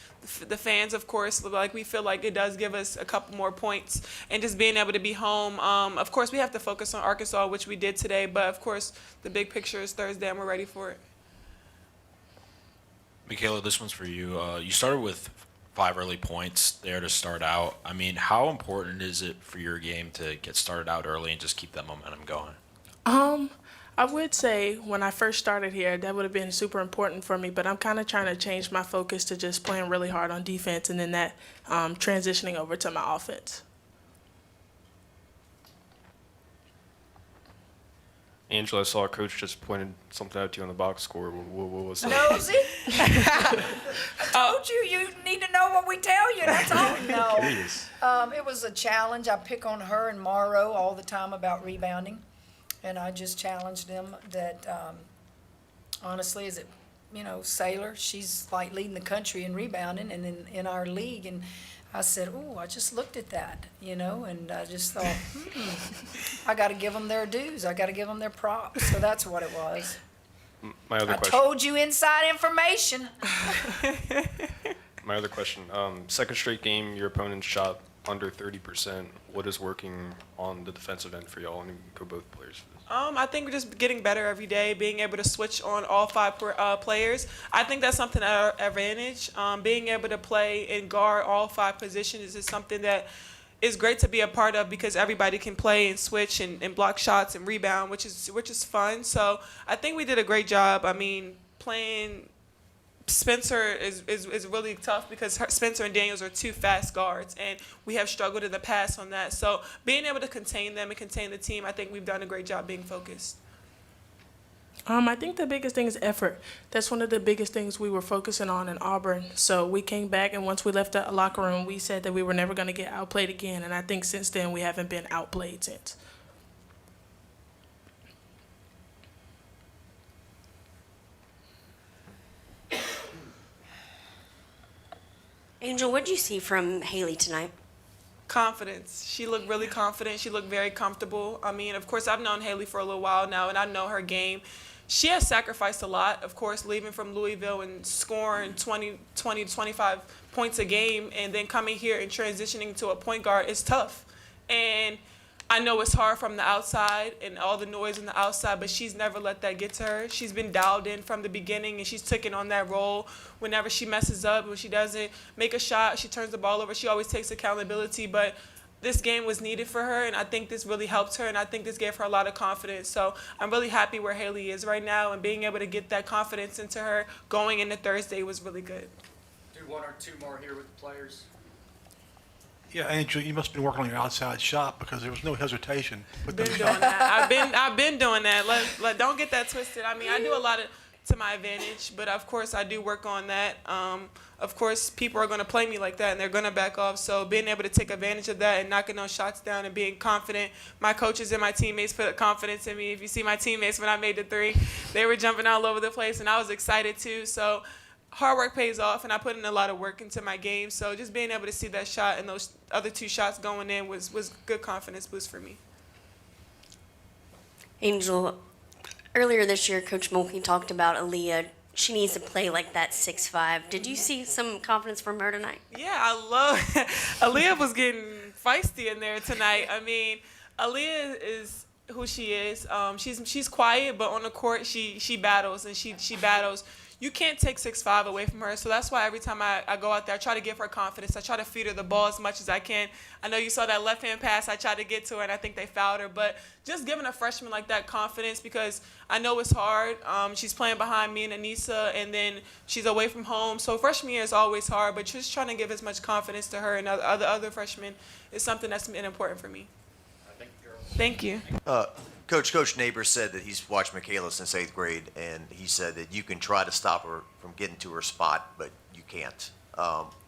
The fans, of course, like we feel like it does give us a couple more points, and just being able to be home. Of course, we have to focus on Arkansas, which we did today, but of course, the big picture is Thursday, and we're ready for it. Michaela, this one's for you. You started with 5 early points there to start out. I mean, how important is it for your game to get started out early and just keep that momentum going? I would say when I first started here, that would have been super important for me, but I'm kind of trying to change my focus to just playing really hard on defense and then that transitioning over to my offense. Angela, I saw a coach just pointed something out to you on the box score. What was that? Nosy? I told you need to know what we tell you. That's all we know. It was a challenge. I pick on her and Morrow all the time about rebounding. And I just challenged them that, honestly, is it, Sailor, she's like leading the country in rebounding and in our league. And I said, I just looked at that, and I just thought, I got to give them their dues. I got to give them their props. So that's what it was. My other question. I told you inside information. My other question. Second straight game, your opponent shot under 30%. What is working on the defensive end for y'all? And go both players. I think we're just getting better every day, being able to switch on all 5 players. I think that's something at our advantage. Being able to play and guard all 5 positions is something that is great to be a part of because everybody can play and switch and block shots and rebound, which is fun. So I think we did a great job. I mean, playing Spencer is really tough because Spencer and Daniels are 2 fast guards, and we have struggled in the past on that. So being able to contain them and contain the team, I think we've done a great job being focused. I think the biggest thing is effort. That's one of the biggest things we were focusing on in Auburn. So we came back, and once we left the locker room, we said that we were never going to get outplayed again, and I think since then we haven't been outplayed since. Angel, what did you see from Haley tonight? Confidence. She looked really confident. She looked very comfortable. I mean, of course, I've known Haley for a little while now, and I know her game. She has sacrificed a lot, of course, leaving from Louisville and scoring 20 to 25 points a game, and then coming here and transitioning to a point guard is tough. And I know it's hard from the outside and all the noise on the outside, but she's never let that get to her. She's been dialed in from the beginning, and she's taken on that role. Whenever she messes up, when she doesn't make a shot, she turns the ball over. She always takes accountability, but this game was needed for her, and I think this really helped her, and I think this gave her a lot of confidence. So I'm really happy where Haley is right now, and being able to get that confidence into her going into Thursday was really good. Do one or two more here with the players. Yeah, Angel, you must have been working on your outside shot because there was no hesitation. I've been doing that. Don't get that twisted. I mean, I do a lot to my advantage, but of course I do work on that. Of course, people are going to play me like that, and they're going to back off. So being able to take advantage of that and knocking those shots down and being confident. My coaches and my teammates put confidence in me. If you see my teammates when I made the three, they were jumping all over the place, and I was excited too. So hard work pays off, and I put in a lot of work into my game. So just being able to see that shot and those other two shots going in was good confidence boost for me. Angel, earlier this year, Coach Mulkey talked about Aaliyah. She needs to play like that 6'5". Did you see some confidence from her tonight? Yeah, I love Aaliyah was getting feisty in there tonight. I mean, Aaliyah is who she is. She's quiet, but on the court she battles, and she battles. You can't take 6'5" away from her, so that's why every time I go out there, I try to give her confidence. I try to feed her the ball as much as I can. I know you saw that left-hand pass. I tried to get to her, and I think they fouled her. But just giving a freshman like that confidence, because I know it's hard. She's playing behind me and Anissa, and then she's away from home. So freshman year is always hard, but just trying to give as much confidence to her and other freshmen is something that's been important for me. Thank you. Coach Neighbors said that he's watched Michaela since 8th grade, and he said that you can try to stop her from getting to her spot, but you can't.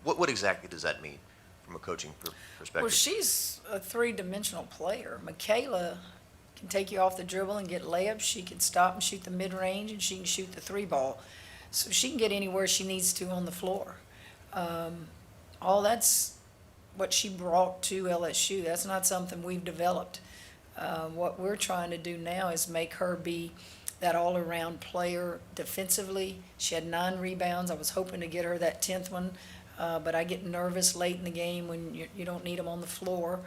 What exactly does that mean from a coaching perspective? Well, she's a three-dimensional player. Michaela can take you off the dribble and get layups. She can stop and shoot the mid-range, and she can shoot the three ball. So she can get anywhere she needs to on the floor. All that's what she brought to LSU. That's not something we've developed. What we're trying to do now is make her be that all-around player defensively. She had 9 rebounds. I was hoping to get her that 10th one, but I get nervous late in the game when you don't need them on the floor.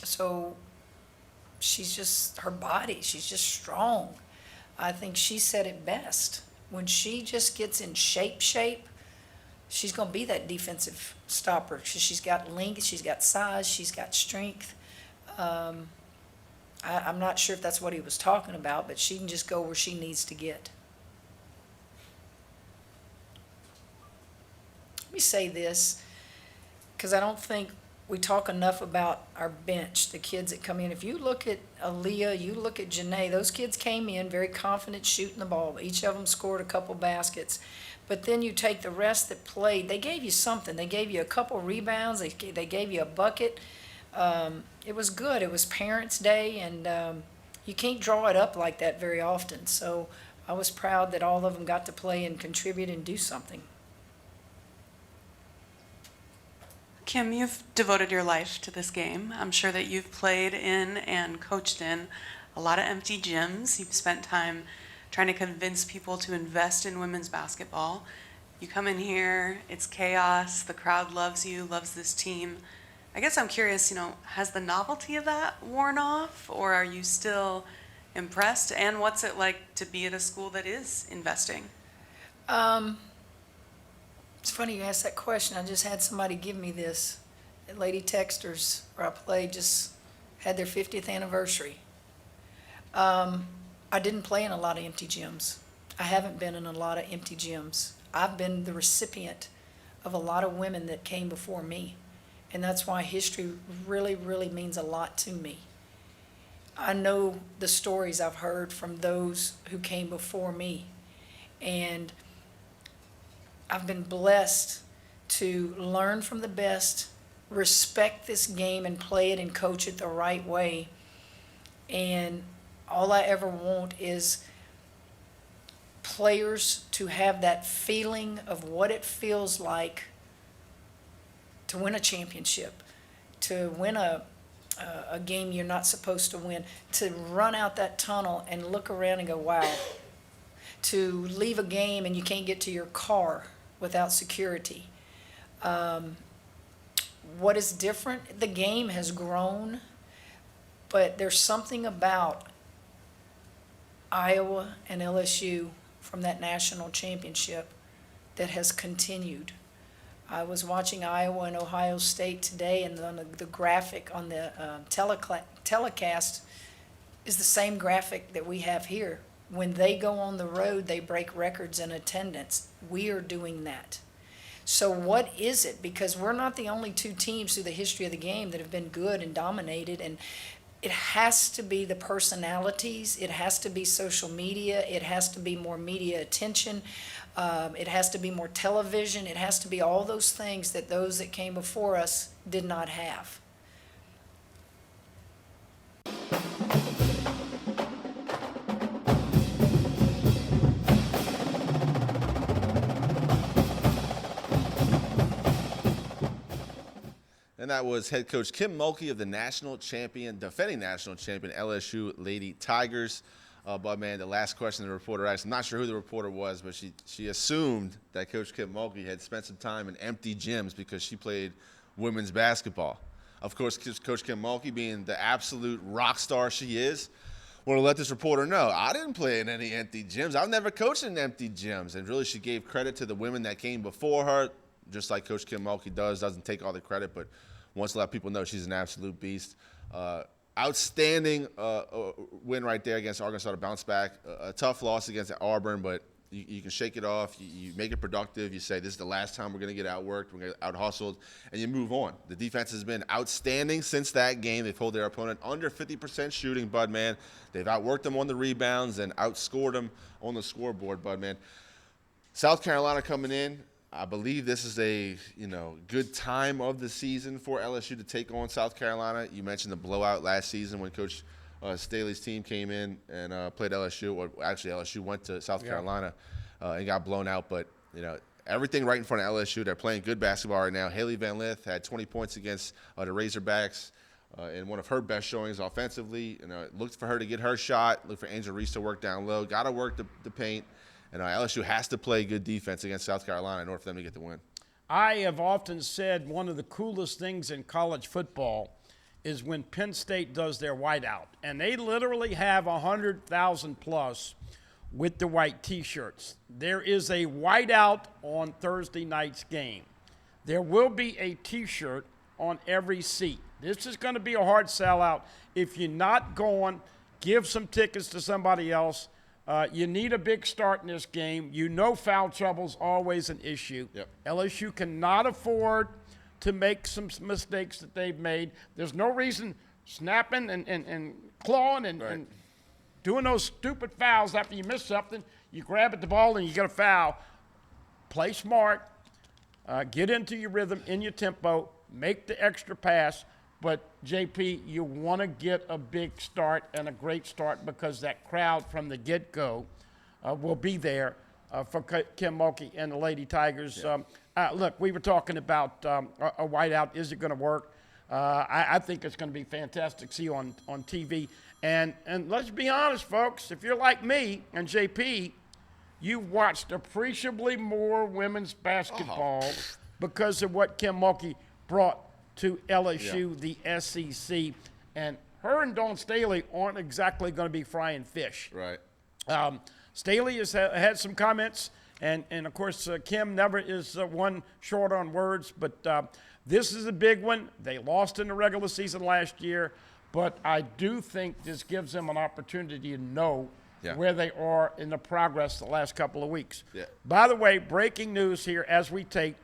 So she's just, her body, she's just strong. I think she said it best. When she just gets in shape, she's going to be that defensive stopper. She's got length, she's got size, she's got strength. I'm not sure if that's what he was talking about, but she can just go where she needs to get. Let me say this, because I don't think we talk enough about our bench, the kids that come in. If you look at Aaliyah, you look at Janae, those kids came in very confident shooting the ball. Each of them scored a couple baskets. But then you take the rest that played, they gave you something. They gave you a couple rebounds, they gave you a bucket. It was good. It was Parents' Day, and you can't draw it up like that very often. So I was proud that all of them got to play and contribute and do something. Kim, you've devoted your life to this game. I'm sure that you've played in and coached in a lot of empty gyms. You've spent time trying to convince people to invest in women's basketball. You come in here, it's chaos, the crowd loves you, loves this team. I guess I'm curious, has the novelty of that worn off, or are you still impressed? And what's it like to be at a school that is investing? It's funny you asked that question. I just had somebody give me this. Lady Texters, where I played, just had their 50th anniversary. I didn't play in a lot of empty gyms. I haven't been in a lot of empty gyms. I've been the recipient of a lot of women that came before me. And that's why history really, really means a lot to me. I know the stories I've heard from those who came before me. And I've been blessed to learn from the best, respect this game and play it and coach it the right way. And all I ever want is players to have that feeling of what it feels like to to win a championship, to win a game you're not supposed to win, to run out that tunnel and look around and go, wow, to leave a game and you can't get to your car without security. What is different? The game has grown, but there's something about Iowa and LSU from that national championship that has continued. I was watching Iowa and Ohio State today, and on the graphic on the telecast is the same graphic that we have here. When they go on the road, they break records in attendance. We are doing that. So what is it? Because we're not the only two teams through the history of the game that have been good and dominated, and it has to be the personalities, it has to be social media, it has to be more media attention, it has to be more television, it has to be all those things that those that came before us did not have. And that was head coach Kim Mulkey of the defending national champion LSU Lady Tigers. But man, the last question the reporter asked, I'm not sure who the reporter was, but she assumed that Coach Kim Mulkey had spent some time in empty gyms because she played women's basketball. Of course, Coach Kim Mulkey, being the absolute rock star she is, want to let this reporter know, I didn't play in any empty gyms. I've never coached in empty gyms. And really, she gave credit to the women that came before her, just like Coach Kim Mulkey doesn't take all the credit, but wants to let people know she's an absolute beast. Outstanding win right there against Arkansas to bounce back. A tough loss against Auburn, but you can shake it off. You make it productive. You say, this is the last time we're going to get outworked, we're going to get out-hustled, and you move on. The defense has been outstanding since that game. They've held their opponent under 50% shooting, Budman. They've outworked them on the rebounds and outscored them on the scoreboard, Budman. South Carolina coming in. I believe this is a good time of the season for LSU to take on South Carolina. You mentioned the blowout last season when Coach Staley's team came in and played LSU. Or actually, LSU went to South Carolina and got blown out. But everything right in front of LSU. They're playing good basketball right now. Haley Van Lith had 20 points against the Razorbacks in one of her best showings offensively. Looked for her to get her shot. Looked for Angel Reese to work down low. Got to work the paint. And LSU has to play good defense against South Carolina in order for them to get the win. I have often said one of the coolest things in college football is when Penn State does their whiteout. And they literally have 100,000 plus with the white T-shirts. There is a whiteout on Thursday night's game. There will be a T-shirt on every seat. This is going to be a hard sellout. If you're not going, give some tickets to somebody else. You need a big start in this game. Foul trouble is always an issue. Yep. LSU cannot afford to make some mistakes that they've made. There's no reason snapping and clawing and doing those stupid fouls after you miss something. You grab at the ball and you get a foul. Play smart. Get into your rhythm, in your tempo. Make the extra pass. But, JP, you want to get a big start and a great start because that crowd from the get-go will be there for Kim Mulkey and the Lady Tigers. Yeah. Look, we were talking about a whiteout. Is it going to work? I think it's going to be fantastic to see on TV. And let's be honest, folks. If you're like me and JP, you watched appreciably more women's basketball because of what Kim Mulkey brought to LSU, the SEC, and her and Dawn Staley aren't exactly going to be frying fish. Right. Staley has had some comments, and of course, Kim never is one short on words, but this is a big one. They lost in the regular season last year, but I do think this gives them an opportunity to know where they are in the progress the last couple of weeks. Yeah. By the way, breaking news here as we tape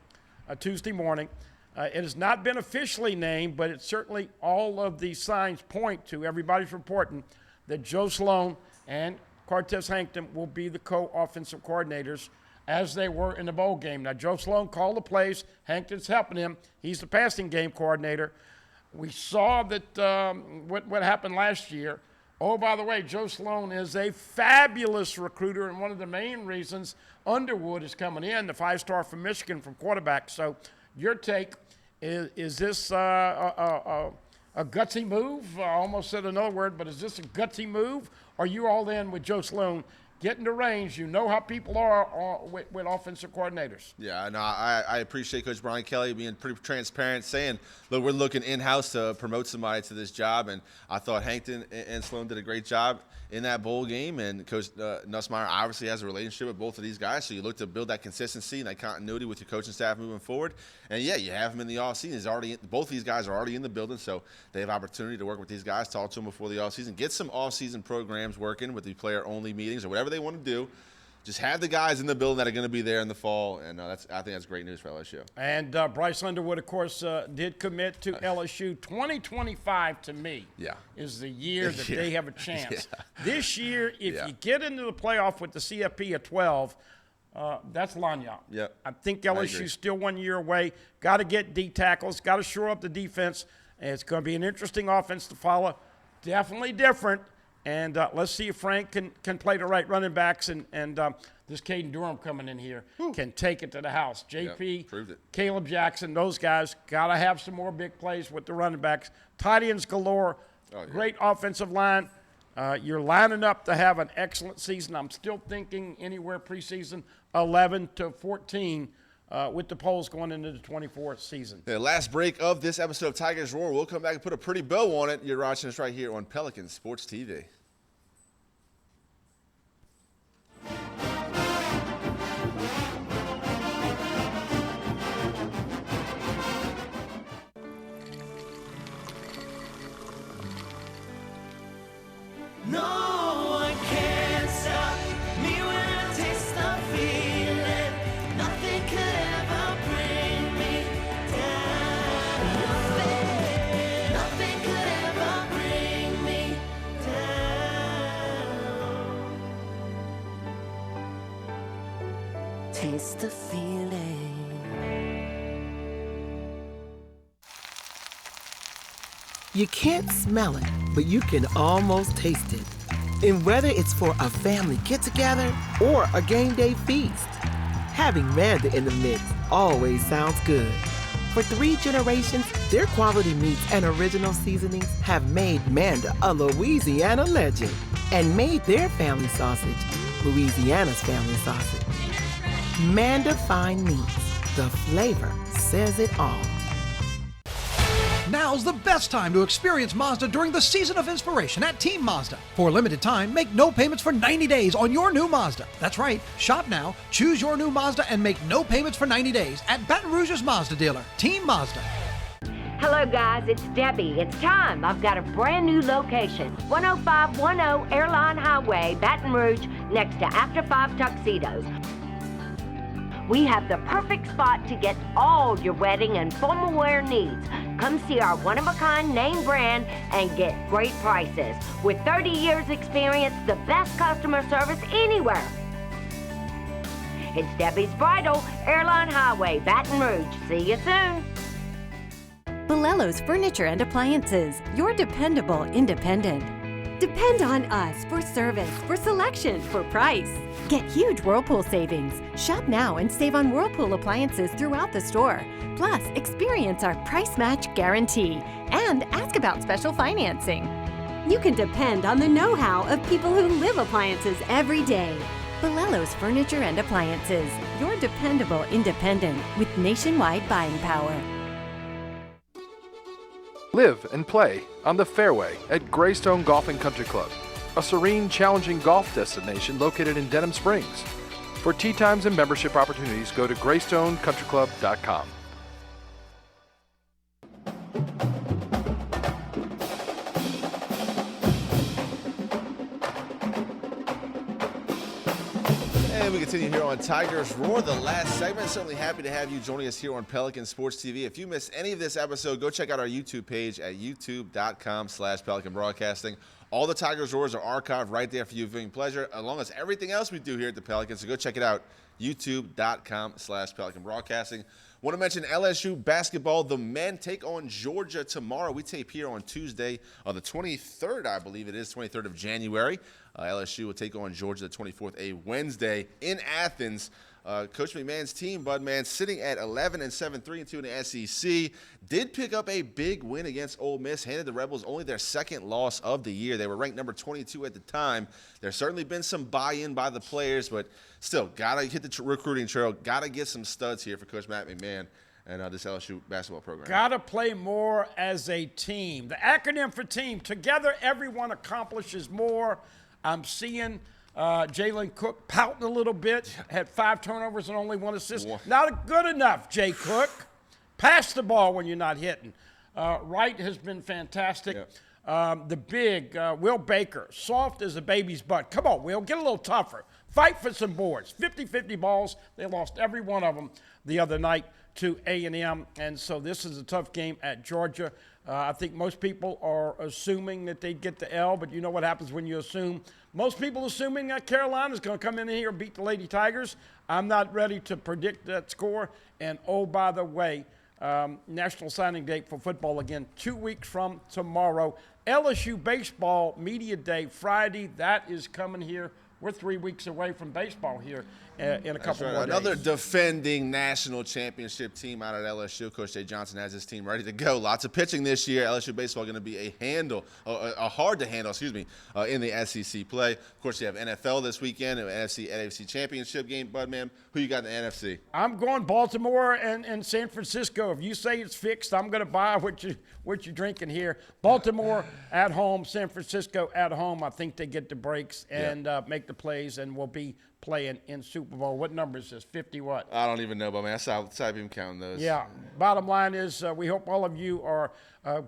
Tuesday morning. It has not been officially named, but it's certainly all of the signs point to, everybody's reporting, that Joe Sloan and Cortez Hankton will be the co-offensive coordinators as they were in the bowl game. Now, Joe Sloan called the plays. Hankton's helping him. He's the passing game coordinator. We saw that what happened last year. Oh, by the way, Joe Sloan is a fabulous recruiter, and one of the main reasons Underwood is coming in, the 5-star from Michigan from quarterback. So your take, Is this a gutsy move? I almost said another word, but is this a gutsy move? Are you all in with Joe Sloan? Get in the range. You know how people are with offensive coordinators. Yeah, no, I appreciate Coach Brian Kelly being pretty transparent, saying, look, we're looking in-house to promote somebody to this job. And I thought Hankton and Sloan did a great job in that bowl game. And Coach Nussmeier obviously has a relationship with both of these guys. So you look to build that consistency and that continuity with your coaching staff moving forward. And, yeah, you have him in the offseason. Both of these guys are already in the building, so they have opportunity to work with these guys, talk to them before the offseason, get some offseason programs working with the player-only meetings or whatever they want to do. Just have the guys in the building that are going to be there in the fall, and I think that's great news for LSU. And Bryce Underwood, of course, did commit to LSU. 2025, to me, is the year that they have a chance. This year, if you get into the playoff with the CFP at 12, that's lanyard. Yep. I think LSU's still 1 year away. Got to get D tackles. Got to shore up the defense. And it's going to be an interesting offense to follow. Definitely different. And let's see if Frank can play the right running backs. And this Caden Durham coming in here can take it to the house. JP, proved it. Caleb Jackson, those guys got to have some more big plays with the running backs. Tight ends galore. Great offensive line. You're lining up to have an excellent season. I'm still thinking anywhere preseason 11 to 14 with the polls going into the 24th season. The last break of this episode of Tigers Roar. We'll come back and put a pretty bow on it. You're watching us right here on Pelican Sports TV. No one can stop me when I taste the feeling. Nothing could ever bring me down. Nothing could ever bring me down. Taste the feeling. You can't smell it, but you can almost taste it. And whether it's for a family get-together or a game day feast, having Manda in the mix always sounds good. For 3 generations, their quality meats and original seasonings have made Manda a Louisiana legend and made their family sausage Louisiana's family sausage. Manda Fine Meats, the flavor says it all. Now's the best time to experience Mazda during the Season of Inspiration at Team Mazda. For a limited time, make no payments for 90 days on your new Mazda. That's right, shop now, choose your new Mazda, and make no payments for 90 days at Baton Rouge's Mazda dealer, Team Mazda. Hello guys, it's Debbie. It's time. I've got a brand new location. 10510 Airline Highway, Baton Rouge, next to After 5 Tuxedos. We have the perfect spot to get all your wedding and formal wear needs. Come see our one-of-a-kind name brand and get great prices. With 30 years experience, the best customer service anywhere. It's Debbie's Bridal, Airline Highway, Baton Rouge. See you soon. Bolello's Furniture and Appliances, your dependable independent. Depend on us for service, for selection, for price. Get huge Whirlpool savings. Shop now and save on Whirlpool appliances throughout the store. Plus, experience our price match guarantee and ask about special financing. You can depend on the know-how of people who live appliances every day. Bolello's Furniture and Appliances, your dependable independent with nationwide buying power. Live and play on the fairway at Greystone Golf and Country Club, a serene, challenging golf destination located in Denham Springs. For tee times and membership opportunities, go to greystonecountryclub.com. And we continue here on Tigers Roar, the last segment. Certainly happy to have you joining us here on Pelican Sports TV. If you missed any of this episode, go check out our YouTube page at youtube.com/Pelican Broadcasting. All the Tigers Roars are archived right there for your viewing pleasure, along as everything else we do here at the Pelican. So go check it out, youtube.com/Pelican Broadcasting. Want to mention LSU basketball. The men take on Georgia tomorrow. We tape here on Tuesday, the 23rd, I believe it is, 23rd of January. LSU will take on Georgia the 24th, a Wednesday in Athens. Coach McMahon's team, Budman, sitting at 11-7, 3-2 in the SEC, did pick up a big win against Ole Miss, handed the Rebels only their second loss of the year. They were ranked number 22 at the time. There's certainly been some buy-in by the players, but still, got to hit the recruiting trail, got to get some studs here for Coach Matt McMahon and this LSU basketball program. Got to play more as a team. The acronym for team, together everyone accomplishes more. I'm seeing Jalen Cook pouting a little bit, had 5 turnovers and only 1 assist. Not good enough, Jay Cook. Pass the ball when you're not hitting. Wright has been fantastic. Yep. The big Will Baker, soft as a baby's butt. Come on, Will, get a little tougher. Fight for some boards. 50-50 balls. They lost every one of them the other night to A&M, and so this is a tough game at Georgia. I think most people are assuming that they'd get the L, but you know what happens when you assume. Most people assuming that Carolina's going to come in here and beat the Lady Tigers. I'm not ready to predict that score. And, oh, by the way, National Signing Date for football again 2 weeks from tomorrow. LSU Baseball Media Day Friday. That is coming here. We're 3 weeks away from baseball here in a couple more days. Another defending national championship team out at LSU. Coach Jay Johnson has his team ready to go. Lots of pitching this year. LSU baseball going to be a hard to handle, in the SEC play. Of course, you have NFL this weekend, an NFC championship game. Budman, who you got in the NFC? I'm going Baltimore and San Francisco. If you say it's fixed, I'm going to buy what you're drinking here. Baltimore at home, San Francisco at home. I think they get the breaks and make the plays, and will be playing in Super Bowl. What number is this? 50 what? I don't even know, but man, that's how I'm counting those. Yeah. Bottom line is we hope all of you are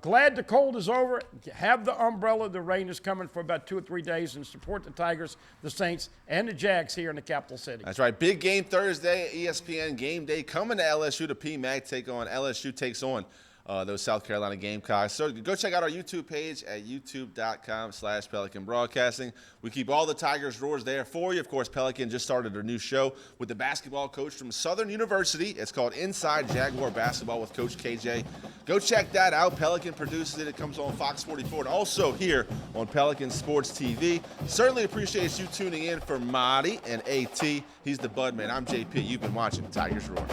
glad the cold is over. Have the umbrella. The rain is coming for about 2 or 3 days, and support the Tigers, the Saints, and the Jags here in the capital city. That's right. Big game Thursday, ESPN Game Day coming to LSU. To PMAC LSU takes on those South Carolina Gamecocks. So go check out our YouTube page at youtube.com/Pelican Broadcasting. We keep all the Tigers roars there for you. Of course, Pelican just started a new show with the basketball coach from Southern University. It's called Inside Jaguar Basketball with Coach KJ. Go check that out. Pelican produces it. It comes on Fox 44 and also here on Pelican Sports TV. Certainly appreciate you tuning in for Marty and AT. He's the Budman. I'm JP. You've been watching Tigers Roar.